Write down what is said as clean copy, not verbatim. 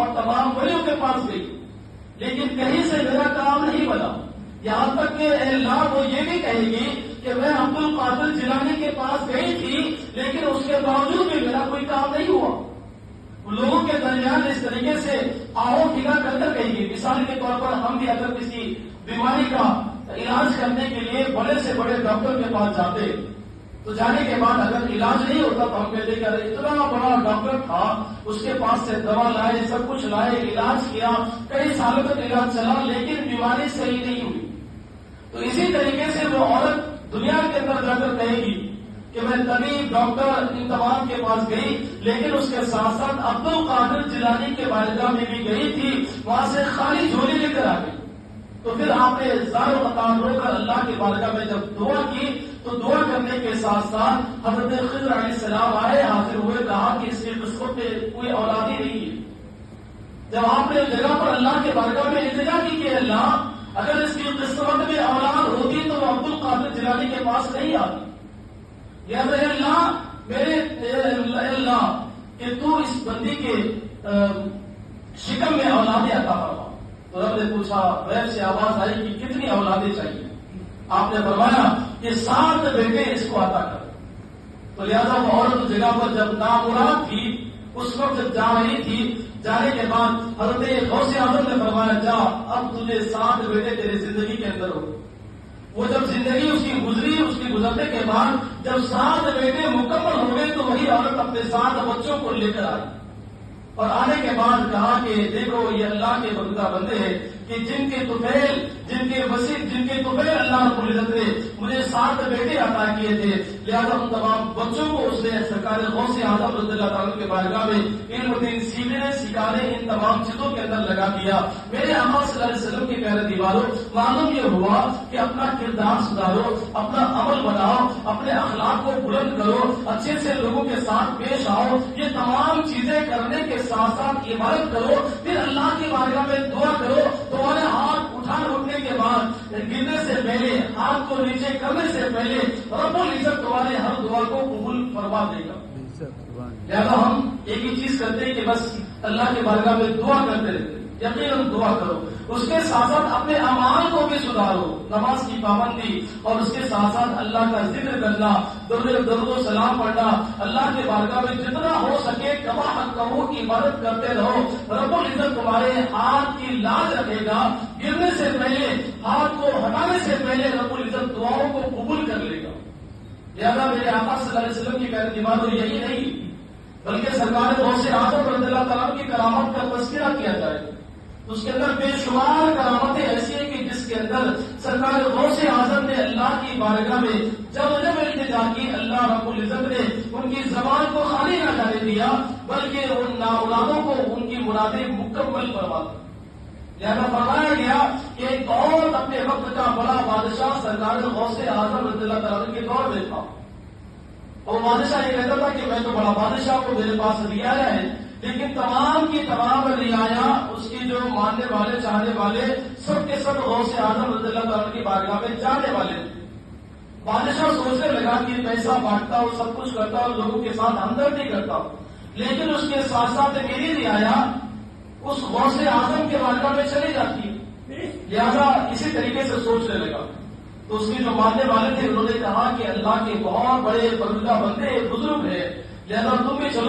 اور تمام ولیوں کے پاس گئی، لیکن کہیں سے میرا کام نہیں بنا، یہاں تک کہ اے اللہ وہ یہ بھی کہے گی کہ میں عبد القادر جیلانی کے پاس گئی تھی لیکن اس کے باوجود بھی میرا کوئی کام نہیں ہوا۔ لوگوں کے درمیان اس طریقے سے آؤ کھلا کر کہیں گے۔ مثال کے طور پر ہم بھی اگر کسی بیماری کا علاج کرنے کے لیے بڑے سے بڑے ڈاکٹر کے پاس جاتے تو جانے کے بعد اگر علاج نہیں ہوتا تو ہم کہتے کہ اتنا بڑا ڈاکٹر تھا، اس کے پاس سے دوا لائے، سب کچھ لائے، علاج کیا، کئی سالوں تک علاج چلا لیکن بیماری صحیح نہیں ہوئی۔ تو اسی طریقے سے وہ عورت دنیا کے اندر جا کر کہے گی کہ میں طبیب ڈاکٹر ان تمام کے پاس گئی لیکن اس کے ساتھ ساتھ عبد القادر جیلانی کے بارگاہ میں بھی گئی تھی، وہاں سے خالی جھولی لے کر آ گئی۔ تو پھر آپ نے زار و قطار رو کر اللہ کے بارگاہ میں جب دعا کی تو دعا کرنے کے ساتھ ساتھ حضرت خضر علیہ السلام آئے، حاضر ہوئے، کہا کہ اس کی قسمت میں کوئی اولاد ہی نہیں ہے۔ جب آپ نے جگہ پر اللہ کے بارگاہ میں التجا کی کہ اللہ اگر اس کی قسمت میں اولاد ہوتی تو وہ عبد القادر جیلانی کے پاس نہیں آتی، یا اللہ میرے اللہ کہ تو اس بندی کے شکم میں اولادیں عطا فرما۔ تو رب نے پوچھا، غیب سے آواز آئی کہ کتنی اولادیں چاہیے؟ آپ نے فرمایا کہ 7 بیٹے اس کو عطا کر۔ تو لہٰذا وہ عورت جگہ پر جب نامراد تھی اس وقت جب جا رہی تھی، جانے کے بعد حضرت غوث اعظم نے فرمایا جا اب تجھے 7 بیٹے تیری زندگی کے اندر ہو۔ وہ جب زندگی اس کی گزری، اس کی گزرنے کے بعد جب 7 بیٹے مکمل ہو گئے تو وہی عورت اپنے 7 بچوں کو لے کر آئی اور آنے کے بعد کہا کہ دیکھو یہ اللہ کے بندہ بندے ہیں کہ جن کے طفیل، جن کے وسیع، جن کے طفیل اللہ رب العزت نے مجھے 7 بیٹے عطا کیے تھے، لہذا ان تمام بچوں کو اس نے سرکار غوث اعظم رضی اللہ تعالیٰ کے بارگاہ میں علم دین سیکھنے سکھانے ان تمام چیزوں کے اندر لگا دیا۔ میرے آقا صلی اللہ علیہ وسلم کے پیارے دیواروں، معلوم یہ ہوا کہ اپنا کردار سدھارو، اپنا عمل بناؤ، اپنے اخلاق کو بلند کرو، اچھے سے لوگوں کے ساتھ پیش آؤ، یہ تمام چیزیں کرنے کے ساتھ ساتھ عبادت کرو، پھر اللہ کی بارگاہ میں دعا کرو۔ تمہارے ہاتھ اٹھنے کے بعد گرنے سے پہلے، ہاتھ کو نیچے کرنے سے پہلے رب العزت تمہارے ہر دعا کو قبول فرما دے گا۔ لہذا ہم ایک ہی چیز کرتے ہیں کہ بس اللہ کے بارگاہ میں دعا کرتے رہتے، یقیناً دعا کرو، اس کے ساتھ ساتھ اپنے اعمال کو بھی سدھارو، نماز کی پابندی اور اس کے ساتھ ساتھ اللہ کا ذکر کرنا، درود و سلام پڑھنا، اللہ کے بارگاہ میں جتنا ہو سکے کما حق کہو کی عبادت کرتے رہو۔ رب العزت تمہارے ہاتھ کی لاج رکھے گا، گرنے سے پہلے، ہاتھ کو ہٹانے سے پہلے رب العزت دعاؤں کو قبول کر لے گا۔ لہذا میرے آقا صلی اللہ علیہ وسلم کی پیارے دیواروں یہی نہیں بلکہ سرکار غوث اعظم رضی اللہ تعالیٰ کی کرامت کا تذکرہ کیا جائے اس کے اندر بے شمار کرامتیں ایسی ہیں کہ جس کے اندر سرکار غوث اعظم نے اللہ کی بارگاہ میں جب التجا کی، اللہ رب العزت نے ان کی زبان کو خالی نہ جانے دیا بلکہ ان نااولادوں کو ان کی مرادیں مکمل فرما دی۔ لہذا فرمایا گیا کہ ایک اور اپنے وقت کا بڑا بادشاہ سرکار غوث اعظم رضی اللہ تعالیٰ کے دور میں تھا، اور بادشاہ یہ کہتا تھا کہ میں تو بڑا بادشاہ کو میرے پاس رعایا ہے، لیکن تمام کی تمام رعایا اس کی جو ماننے والے چاہنے والے سب کے سب غوث اعظم رضی اللہ تعالیٰ کی بارگاہ میں جانے والے تھے۔ بادشاہ سوچنے لگا کہ پیسہ بانٹتا ہوں، سب کچھ کرتا ہوں، لوگوں کے ساتھ ہمدردی کرتا ہوں، لیکن اس کے ساتھ ساتھ میری رعایا اس غوث اعظم کے بارگاہ میں چلی جاتی ہے، لہذا اسی طریقے سے سوچنے لگا۔ تو اس کے جو ماننے والے تھے انہوں نے کہا کہ اللہ کے بہت بڑے بندہ بندے بزرگ ہیں، لہذا تم بھی چلو